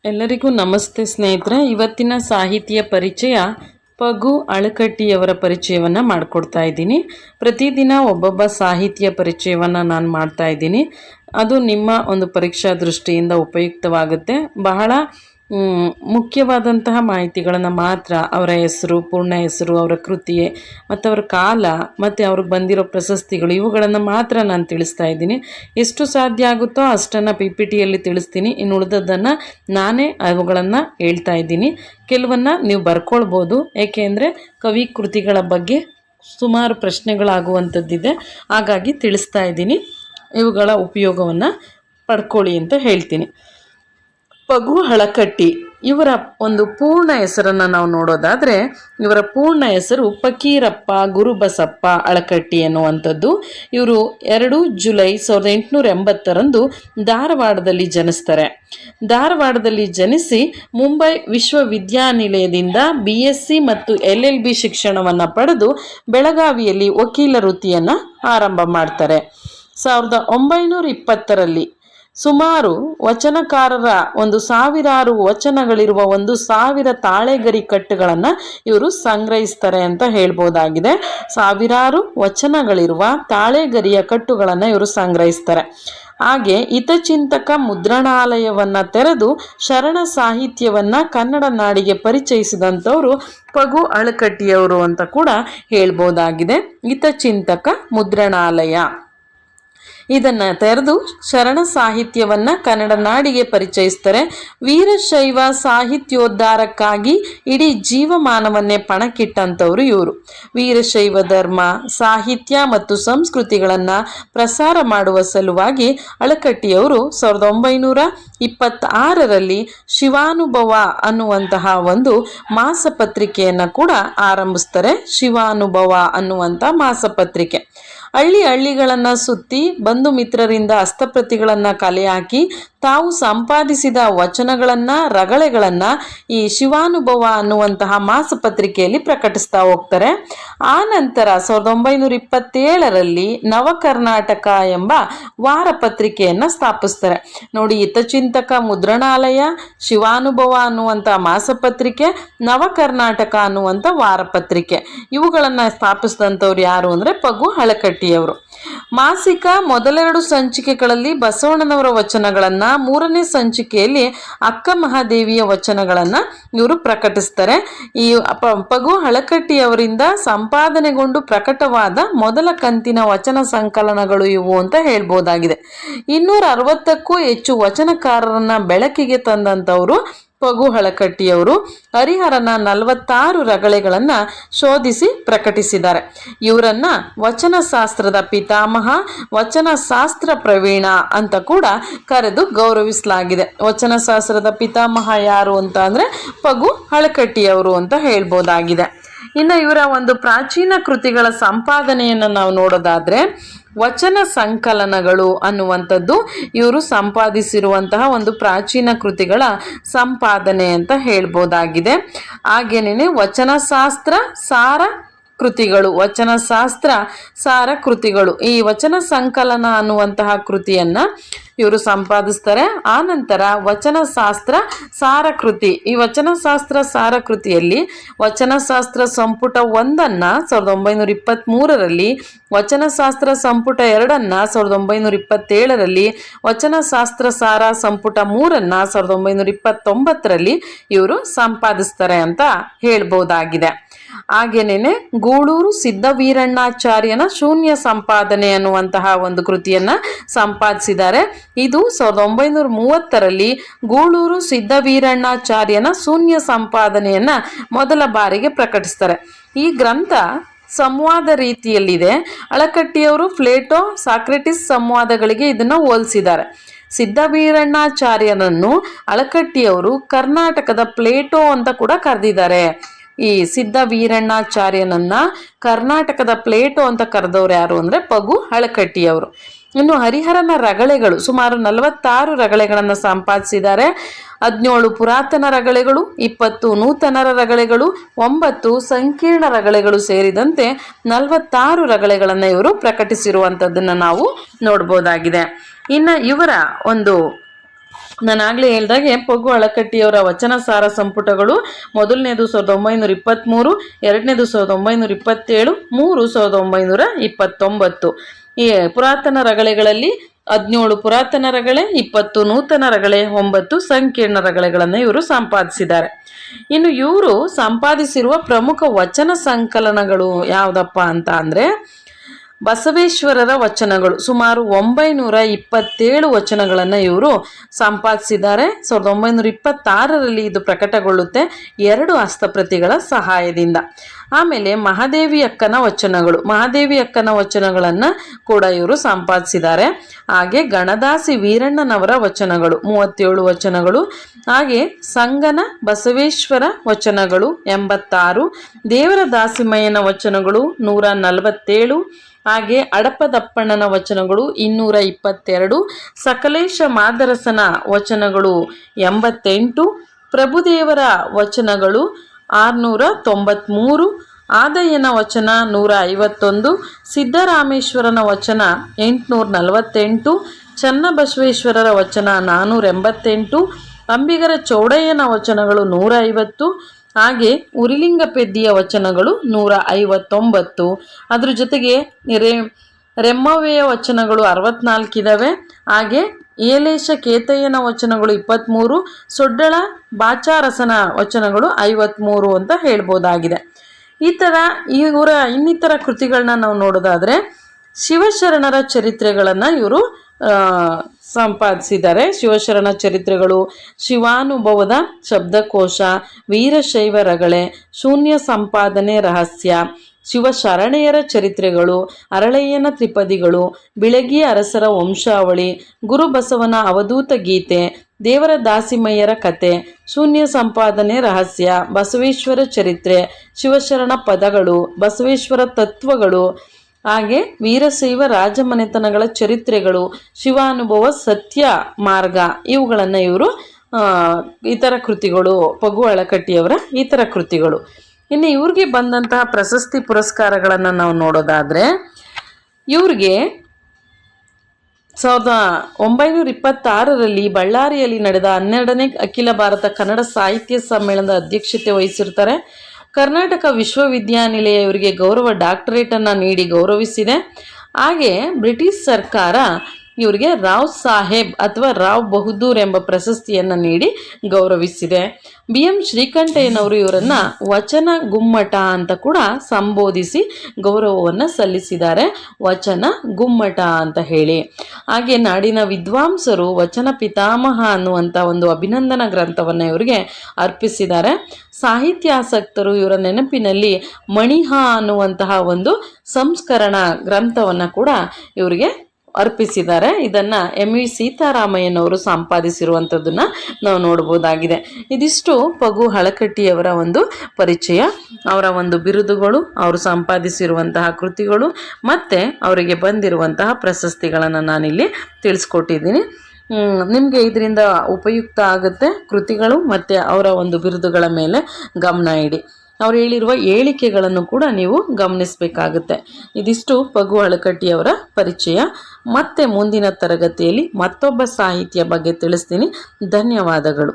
ಎಲ್ಲರಿಗೂ ನಮಸ್ತೆ ಸ್ನೇಹಿತರೆ. ಇವತ್ತಿನ ಸಾಹಿತ್ಯ ಪರಿಚಯ ಪಗು ಅಳಕಟ್ಟಿಯವರ ಪರಿಚಯವನ್ನು ಮಾಡಿಕೊಡ್ತಾ ಇದ್ದೀನಿ. ಪ್ರತಿದಿನ ಒಬ್ಬೊಬ್ಬ ಸಾಹಿತ್ಯ ಪರಿಚಯವನ್ನು ನಾನು ಮಾಡ್ತಾ ಇದ್ದೀನಿ. ಅದು ನಿಮ್ಮ ಒಂದು ಪರೀಕ್ಷಾ ದೃಷ್ಟಿಯಿಂದ ಉಪಯುಕ್ತವಾಗುತ್ತೆ. ಬಹಳ ಮುಖ್ಯವಾದಂತಹ ಮಾಹಿತಿಗಳನ್ನು ಮಾತ್ರ, ಅವರ ಹೆಸರು, ಪೂರ್ಣ ಹೆಸರು, ಅವರ ಕೃತಿ ಮತ್ತು ಅವರ ಕಾಲ ಮತ್ತು ಅವ್ರಿಗೆ ಬಂದಿರೋ ಪ್ರಶಸ್ತಿಗಳು, ಇವುಗಳನ್ನು ಮಾತ್ರ ನಾನು ತಿಳಿಸ್ತಾ ಇದ್ದೀನಿ. ಎಷ್ಟು ಸಾಧ್ಯ ಆಗುತ್ತೋ ಅಷ್ಟನ್ನು PPTಯಲ್ಲಿ ತಿಳಿಸ್ತೀನಿ. ಇನ್ನು ಉಳಿದದ್ದನ್ನು ನಾನೇ ಅವುಗಳನ್ನು ಹೇಳ್ತಾ ಇದ್ದೀನಿ. ಕೆಲವನ್ನು ನೀವು ಬರ್ಕೊಳ್ಬೋದು, ಏಕೆಂದರೆ ಕವಿ ಕೃತಿಗಳ ಬಗ್ಗೆ ಸುಮಾರು ಪ್ರಶ್ನೆಗಳಾಗುವಂಥದ್ದಿದೆ. ಹಾಗಾಗಿ ತಿಳಿಸ್ತಾ ಇದ್ದೀನಿ. ಇವುಗಳ ಉಪಯೋಗವನ್ನು ಪಡ್ಕೊಳ್ಳಿ ಅಂತ ಹೇಳ್ತೀನಿ. ಪಗು ಅಳಕಟ್ಟಿ ಇವರ ಒಂದು ಪೂರ್ಣ ಹೆಸರನ್ನು ನಾವು ನೋಡೋದಾದರೆ, ಇವರ ಪೂರ್ಣ ಹೆಸರು ಫಕೀರಪ್ಪ ಗುರುಬಸಪ್ಪ ಅಳಕಟ್ಟಿ ಅನ್ನುವಂಥದ್ದು. ಇವರು 2 ಜುಲೈ 1880 ಧಾರವಾಡದಲ್ಲಿ ಜನಿಸ್ತಾರೆ. ಧಾರವಾಡದಲ್ಲಿ ಜನಿಸಿ ಮುಂಬೈ ವಿಶ್ವವಿದ್ಯಾನಿಲಯದಿಂದ BSc ಮತ್ತು LLB ಶಿಕ್ಷಣವನ್ನು ಪಡೆದು ಬೆಳಗಾವಿಯಲ್ಲಿ ವಕೀಲ ವೃತ್ತಿಯನ್ನು ಆರಂಭ ಮಾಡ್ತಾರೆ. 1920ರಲ್ಲಿ ಸುಮಾರು ವಚನಕಾರರ ಒಂದು ಸಾವಿರಾರು ವಚನಗಳಿರುವ 1000 ತಾಳೆಗರಿ ಕಟ್ಟುಗಳನ್ನು ಇವರು ಸಂಗ್ರಹಿಸ್ತಾರೆ ಅಂತ ಹೇಳ್ಬೋದಾಗಿದೆ. ಸಾವಿರಾರು ವಚನಗಳಿರುವ ತಾಳೆಗರಿಯ ಕಟ್ಟುಗಳನ್ನು ಇವರು ಸಂಗ್ರಹಿಸ್ತಾರೆ. ಹಾಗೆ ಹಿತಚಿಂತಕ ಮುದ್ರಣಾಲಯವನ್ನು ತೆರೆದು ಶರಣ ಸಾಹಿತ್ಯವನ್ನು ಕನ್ನಡ ನಾಡಿಗೆ ಪರಿಚಯಿಸಿದಂಥವರು ಪಗು ಅಳಕಟ್ಟಿಯವರು ಅಂತ ಕೂಡ ಹೇಳ್ಬೋದಾಗಿದೆ. ಹಿತಚಿಂತಕ ಮುದ್ರಣಾಲಯ ಇದನ್ನು ತೆರೆದು ಶರಣ ಸಾಹಿತ್ಯವನ್ನು ಕನ್ನಡ ನಾಡಿಗೆ ಪರಿಚಯಿಸ್ತಾರೆ. ವೀರಶೈವ ಸಾಹಿತ್ಯೋದ್ಧಾರಕ್ಕಾಗಿ ಇಡೀ ಜೀವಮಾನವನ್ನೇ ಪಣಕ್ಕಿಟ್ಟಂಥವ್ರು ಇವರು. ವೀರಶೈವ ಧರ್ಮ, ಸಾಹಿತ್ಯ ಮತ್ತು ಸಂಸ್ಕೃತಿಗಳನ್ನು ಪ್ರಸಾರ ಮಾಡುವ ಸಲುವಾಗಿ ಅಳಕಟ್ಟಿಯವರು 1926ರಲ್ಲಿ ಶಿವಾನುಭವ ಅನ್ನುವಂತಹ ಒಂದು ಮಾಸಪತ್ರಿಕೆಯನ್ನು ಕೂಡ ಆರಂಭಿಸ್ತಾರೆ. ಶಿವಾನುಭವ ಅನ್ನುವಂಥ ಮಾಸಪತ್ರಿಕೆ ಹಳ್ಳಿಗಳನ್ನು ಸುತ್ತಿ ಬಂಧು ಮಿತ್ರರಿಂದ ಹಸ್ತಪ್ರತಿಗಳನ್ನು ಕಲೆ ಹಾಕಿ ತಾವು ಸಂಪಾದಿಸಿದ ವಚನಗಳನ್ನು, ರಗಳೆಗಳನ್ನು ಈ ಶಿವಾನುಭವ ಅನ್ನುವಂತಹ ಮಾಸಪತ್ರಿಕೆಯಲ್ಲಿ ಪ್ರಕಟಿಸ್ತಾ ಹೋಗ್ತಾರೆ. ಆ ನಂತರ 1927ರಲ್ಲಿ ನವಕರ್ನಾಟಕ ಎಂಬ ವಾರಪತ್ರಿಕೆಯನ್ನು ಸ್ಥಾಪಿಸ್ತಾರೆ. ನೋಡಿ, ಹಿತಚಿಂತಕ ಮುದ್ರಣಾಲಯ, ಶಿವಾನುಭವ ಅನ್ನುವಂಥ ಮಾಸಪತ್ರಿಕೆ, ನವಕರ್ನಾಟಕ ಅನ್ನುವಂಥ ವಾರಪತ್ರಿಕೆ, ಇವುಗಳನ್ನು ಸ್ಥಾಪಿಸಿದಂಥವ್ರು ಯಾರು ಅಂದರೆ ಪಗು ಅಳಕಟ್ಟಿಯವರು. ಮಾಸಿಕ ಮೊದಲೆರಡು ಸಂಚಿಕೆಗಳಲ್ಲಿ ಬಸವಣ್ಣನವರ ವಚನಗಳನ್ನು, 3ನೇ ಸಂಚಿಕೆಯಲ್ಲಿ ಅಕ್ಕ ಮಹಾದೇವಿಯ ವಚನಗಳನ್ನು ಇವರು ಪ್ರಕಟಿಸ್ತಾರೆ. ಈ ಪಗು ಅಳಕಟ್ಟಿಯವರಿಂದ ಸಂಪಾದನೆಗೊಂಡು ಪ್ರಕಟವಾದ ಮೊದಲ ಕಂತಿನ ವಚನ ಸಂಕಲನಗಳು ಇವು ಅಂತ ಹೇಳ್ಬೋದಾಗಿದೆ. 260ಕ್ಕೂ ಹೆಚ್ಚು ವಚನಕಾರರನ್ನ ಬೆಳಕಿಗೆ ತಂದಂಥವರು ಪಗು ಅಳಕಟ್ಟಿಯವರು. ಹರಿಹರನ 46 ರಗಳೆಗಳನ್ನು ಶೋಧಿಸಿ ಪ್ರಕಟಿಸಿದ್ದಾರೆ. ಇವರನ್ನ ವಚನಶಾಸ್ತ್ರದ ಪಿತಾಮಹ, ವಚನಶಾಸ್ತ್ರ ಪ್ರವೀಣ ಅಂತ ಕೂಡ ಕರೆದು ಗೌರವಿಸಲಾಗಿದೆ. ವಚನಶಾಸ್ತ್ರದ ಪಿತಾಮಹ ಯಾರು ಅಂತ ಅಂದರೆ ಪಗು ಅಳಕಟ್ಟಿಯವರು ಅಂತ ಹೇಳ್ಬೋದಾಗಿದೆ. ಇನ್ನು ಇವರ ಒಂದು ಪ್ರಾಚೀನ ಕೃತಿಗಳ ಸಂಪಾದನೆಯನ್ನು ನಾವು ನೋಡೋದಾದರೆ, ವಚನ ಸಂಕಲನಗಳು ಅನ್ನುವಂಥದ್ದು ಇವರು ಸಂಪಾದಿಸಿರುವಂತಹ ಒಂದು ಪ್ರಾಚೀನ ಕೃತಿಗಳ ಸಂಪಾದನೆ ಅಂತ ಹೇಳ್ಬೋದಾಗಿದೆ. ಹಾಗೇನೇ ವಚನಶಾಸ್ತ್ರ ಸಾರ ಕೃತಿಗಳು, ವಚನಶಾಸ್ತ್ರ ಸಾರ ಕೃತಿಗಳು, ಈ ವಚನ ಸಂಕಲನ ಅನ್ನುವಂತಹ ಕೃತಿಯನ್ನು ಇವರು ಸಂಪಾದಿಸ್ತಾರೆ. ಆ ನಂತರ ವಚನಶಾಸ್ತ್ರ ಸಾರ ಕೃತಿ, ಈ ವಚನಶಾಸ್ತ್ರ ಸಾರ ಕೃತಿಯಲ್ಲಿ ವಚನಶಾಸ್ತ್ರ ಸಂಪುಟ 1ನ್ನು 1923ರಲ್ಲಿ, ವಚನಶಾಸ್ತ್ರ ಸಂಪುಟ 2ನ್ನು 1927ರಲ್ಲಿ, ವಚನಶಾಸ್ತ್ರ ಸಾರ ಸಂಪುಟ 3ನ್ನು 1929ರಲ್ಲಿ ಇವರು ಸಂಪಾದಿಸ್ತಾರೆ ಅಂತ ಹೇಳ್ಬೋದಾಗಿದೆ. ಹಾಗೇನೇನೆ ಗೂಳೂರು ಸಿದ್ದವೀರಣ್ಣಾಚಾರ್ಯನ ಶೂನ್ಯ ಸಂಪಾದನೆ ಅನ್ನುವಂತಹ ಒಂದು ಕೃತಿಯನ್ನು ಸಂಪಾದಿಸಿದ್ದಾರೆ. ಇದು 1930ರಲ್ಲಿ ಗೂಳೂರು ಸಿದ್ದವೀರಣ್ಣಾಚಾರ್ಯನ ಶೂನ್ಯ ಸಂಪಾದನೆಯನ್ನು ಮೊದಲ ಬಾರಿಗೆ ಪ್ರಕಟಿಸ್ತಾರೆ. ಈ ಗ್ರಂಥ ಸಂವಾದ ರೀತಿಯಲ್ಲಿದೆ. ಅಳಕಟ್ಟಿಯವರು ಪ್ಲೇಟೋ, ಸಾಕ್ರೆಟಿಸ್ ಸಂವಾದಗಳಿಗೆ ಇದನ್ನು ಹೋಲಿಸಿದ್ದಾರೆ. ಸಿದ್ದವೀರಣ್ಣಾಚಾರ್ಯನನ್ನು ಅಳಕಟ್ಟಿಯವರು ಕರ್ನಾಟಕದ ಪ್ಲೇಟೋ ಅಂತ ಕೂಡ ಕರೆದಿದ್ದಾರೆ. ಈ ಸಿದ್ದವೀರಣ್ಣಾಚಾರ್ಯನನ್ನ ಕರ್ನಾಟಕದ ಪ್ಲೇಟೋ ಅಂತ ಕರೆದವ್ರು ಯಾರು ಅಂದರೆ ಪಗು ಅಳಕಟ್ಟಿಯವರು. ಇನ್ನು ಹರಿಹರನ ರಗಳೆಗಳು ಸುಮಾರು 46 ರಗಳೆಗಳನ್ನು ಸಂಪಾದಿಸಿದ್ದಾರೆ. 17 ಪುರಾತನ ರಗಳೆಗಳು, 20 ನೂತನರ ರಗಳೆಗಳು, 9 ಸಂಕೀರ್ಣ ರಗಳೆಗಳು ಸೇರಿದಂತೆ 46 ರಗಳೆಗಳನ್ನು ಇವರು ಪ್ರಕಟಿಸಿರುವಂಥದ್ದನ್ನು ನಾವು ನೋಡ್ಬೋದಾಗಿದೆ. ಇನ್ನು ಇವರ ಒಂದು ನಾನಾಗಲೇ ಹೇಳ್ದಾಗೆ ಪಗು ಅಳಕಟ್ಟಿಯವರ ವಚನ ಸಾರ ಸಂಪುಟಗಳು ಮೊದಲನೇದು 1923, ಎರಡನೇದು 1927, 1929. ಈ ಪುರಾತನ ರಗಳೆಗಳಲ್ಲಿ 17 ಪುರಾತನ ರಗಳೆ, 20 ನೂತನ ರಗಳೆ, 9 ಸಂಕೀರ್ಣ ರಗಳೆಗಳನ್ನು ಇವರು ಸಂಪಾದಿಸಿದ್ದಾರೆ. ಇನ್ನು ಇವರು ಸಂಪಾದಿಸಿರುವ ಪ್ರಮುಖ ವಚನ ಸಂಕಲನಗಳು ಯಾವುದಪ್ಪ ಅಂತ ಅಂದರೆ ಬಸವೇಶ್ವರರ ವಚನಗಳು. ಸುಮಾರು 927 ವಚನಗಳನ್ನು ಇವರು ಸಂಪಾದಿಸಿದ್ದಾರೆ. 1926ರಲ್ಲಿ ಇದು ಪ್ರಕಟಗೊಳ್ಳುತ್ತೆ 2 ಹಸ್ತಪ್ರತಿಗಳ ಸಹಾಯದಿಂದ. ಆಮೇಲೆ ಮಹಾದೇವಿ ಅಕ್ಕನ ವಚನಗಳನ್ನು ಕೂಡ ಇವರು ಸಂಪಾದಿಸಿದ್ದಾರೆ. ಹಾಗೆ ಗಣದಾಸಿ ವೀರಣ್ಣನವರ ವಚನಗಳು 37 ವಚನಗಳು, ಹಾಗೆ ಸಂಗನ ಬಸವೇಶ್ವರ ವಚನಗಳು 86, ದೇವರ ದಾಸಿಮಯ್ಯನ ವಚನಗಳು 147, ಹಾಗೆ ಅಡಪದಪ್ಪಣ್ಣನ ವಚನಗಳು 222, ಸಕಲೇಶ ಮಾದರಸನ ವಚನಗಳು 88, ಪ್ರಭುದೇವರ ವಚನಗಳು 693, ಆದಯ್ಯನ ವಚನ 151, ಸಿದ್ದರಾಮೇಶ್ವರನ ವಚನ 848, ಚನ್ನಬಸವೇಶ್ವರರ ವಚನ 488, ಅಂಬಿಗರ ಚೌಡಯ್ಯನ ವಚನಗಳು 150, ಹಾಗೆ ಉರಿಲಿಂಗಪೆದ್ದಿಯ ವಚನಗಳು 159. ಅದ್ರ ಜೊತೆಗೆ ರೆಮ್ಮವ್ವೆಯ ವಚನಗಳು 64 ಇದ್ದಾವೆ. ಹಾಗೆ ಏಲೇಶ ಕೇತಯ್ಯನ ವಚನಗಳು 23, ಸೊಡ್ಡಳ ಬಾಚಾರಸನ ವಚನಗಳು 53 ಅಂತ ಹೇಳ್ಬೋದಾಗಿದೆ. ಈ ಥರ ಇವರ ಇನ್ನಿತರ ಕೃತಿಗಳನ್ನ ನಾವು ನೋಡೋದಾದರೆ ಶಿವಶರಣರ ಚರಿತ್ರೆಗಳನ್ನು ಇವರು ಸಂಪಾದಿಸಿದ್ದಾರೆ. ಶಿವಶರಣ ಚರಿತ್ರೆಗಳು, ಶಿವಾನುಭವದ ಶಬ್ದಕೋಶ, ವೀರಶೈವ ರಗಳೆ, ಶೂನ್ಯ ಸಂಪಾದನೆ ರಹಸ್ಯ, ಶಿವಶರಣೆಯರ ಚರಿತ್ರೆಗಳು, ಅರಳಯ್ಯನ ತ್ರಿಪದಿಗಳು, ಬಿಳಗಿ ಅರಸರ ವಂಶಾವಳಿ, ಗುರುಬಸವನ ಅವಧೂತ ಗೀತೆ, ದೇವರ ದಾಸಿಮಯ್ಯರ ಕತೆ, ಶೂನ್ಯ ಸಂಪಾದನೆ ರಹಸ್ಯ, ಬಸವೇಶ್ವರ ಚರಿತ್ರೆ, ಶಿವಶರಣ ಪದಗಳು, ಬಸವೇಶ್ವರ ತತ್ವಗಳು, ಹಾಗೆ ವೀರಶೈವ ರಾಜಮನೆತನಗಳ ಚರಿತ್ರೆಗಳು, ಶಿವಾನುಭವ ಸತ್ಯ ಮಾರ್ಗ, ಇವುಗಳನ್ನು ಇವರು ಇತರ ಕೃತಿಗಳು, ಪಗು ಅಳಕಟ್ಟಿಯವರ ಇತರ ಕೃತಿಗಳು. ಇನ್ನು ಇವ್ರಿಗೆ ಬಂದಂತಹ ಪ್ರಶಸ್ತಿ ಪುರಸ್ಕಾರಗಳನ್ನು ನಾವು ನೋಡೋದಾದರೆ ಇವ್ರಿಗೆ 1926ರಲ್ಲಿ ಬಳ್ಳಾರಿಯಲ್ಲಿ ನಡೆದ 12ನೇ ಅಖಿಲ ಭಾರತ ಕನ್ನಡ ಸಾಹಿತ್ಯ ಸಮ್ಮೇಳನದ ಅಧ್ಯಕ್ಷತೆ ವಹಿಸಿರ್ತಾರೆ. ಕರ್ನಾಟಕ ವಿಶ್ವವಿದ್ಯಾನಿಲಯ ಇವರಿಗೆ ಗೌರವ ಡಾಕ್ಟರೇಟನ್ನು ನೀಡಿ ಗೌರವಿಸಿದೆ. ಹಾಗೆ ಬ್ರಿಟಿಷ್ ಸರ್ಕಾರ ಇವರಿಗೆ ರಾವ್ ಸಾಹೇಬ್ ಅಥವಾ ರಾವ್ ಬಹದ್ದೂರ್ ಎಂಬ ಪ್ರಶಸ್ತಿಯನ್ನು ನೀಡಿ ಗೌರವಿಸಿದೆ. BM ಶ್ರೀಕಂಠಯ್ಯನವರು ಇವರನ್ನು ವಚನ ಗುಮ್ಮಟ ಅಂತ ಕೂಡ ಸಂಬೋಧಿಸಿ ಗೌರವವನ್ನು ಸಲ್ಲಿಸಿದ್ದಾರೆ. ವಚನ ಗುಮ್ಮಟ ಅಂತ ಹೇಳಿ. ಹಾಗೆ ನಾಡಿನ ವಿದ್ವಾಂಸರು ವಚನ ಪಿತಾಮಹ ಅನ್ನುವಂಥ ಒಂದು ಅಭಿನಂದನಾ ಗ್ರಂಥವನ್ನು ಇವರಿಗೆ ಅರ್ಪಿಸಿದ್ದಾರೆ. ಸಾಹಿತ್ಯಾಸಕ್ತರು ಇವರ ನೆನಪಿನಲ್ಲಿ ಮಣಿಹ ಅನ್ನುವಂತಹ ಒಂದು ಸಂಸ್ಕರಣ ಗ್ರಂಥವನ್ನು ಕೂಡ ಇವರಿಗೆ ಅರ್ಪಿಸಿದ್ದಾರೆ. ಇದನ್ನು MV ಸೀತಾರಾಮಯ್ಯನವರು ಸಂಪಾದಿಸಿರುವಂಥದ್ದನ್ನು ನಾವು ನೋಡ್ಬೋದಾಗಿದೆ. ಇದಿಷ್ಟು ಪಗು ಅಳಕಟ್ಟಿಯವರ ಒಂದು ಪರಿಚಯ, ಅವರ ಒಂದು ಬಿರುದುಗಳು, ಅವರು ಸಂಪಾದಿಸಿರುವಂತಹ ಕೃತಿಗಳು ಮತ್ತು ಅವರಿಗೆ ಬಂದಿರುವಂತಹ ಪ್ರಶಸ್ತಿಗಳನ್ನು ನಾನಿಲ್ಲಿ ತಿಳಿಸ್ಕೊಟ್ಟಿದ್ದೀನಿ. ನಿಮಗೆ ಇದರಿಂದ ಉಪಯುಕ್ತ ಆಗುತ್ತೆ. ಕೃತಿಗಳು ಮತ್ತು ಅವರ ಒಂದು ಬಿರುದುಗಳ ಮೇಲೆ ಗಮನ ಇಡಿ. ಅವ್ರು ಹೇಳಿರುವ ಹೇಳಿಕೆಗಳನ್ನು ಕೂಡ ನೀವು ಗಮನಿಸಬೇಕಾಗುತ್ತೆ. ಇದಿಷ್ಟು ಪಗು ಅಳಕಟ್ಟಿಯವರ ಪರಿಚಯ. ಮತ್ತೆ ಮುಂದಿನ ತರಗತಿಯಲ್ಲಿ ಮತ್ತೊಬ್ಬ ಸಾಹಿತಿಯ ಬಗ್ಗೆ ತಿಳಿಸ್ತೀನಿ. ಧನ್ಯವಾದಗಳು.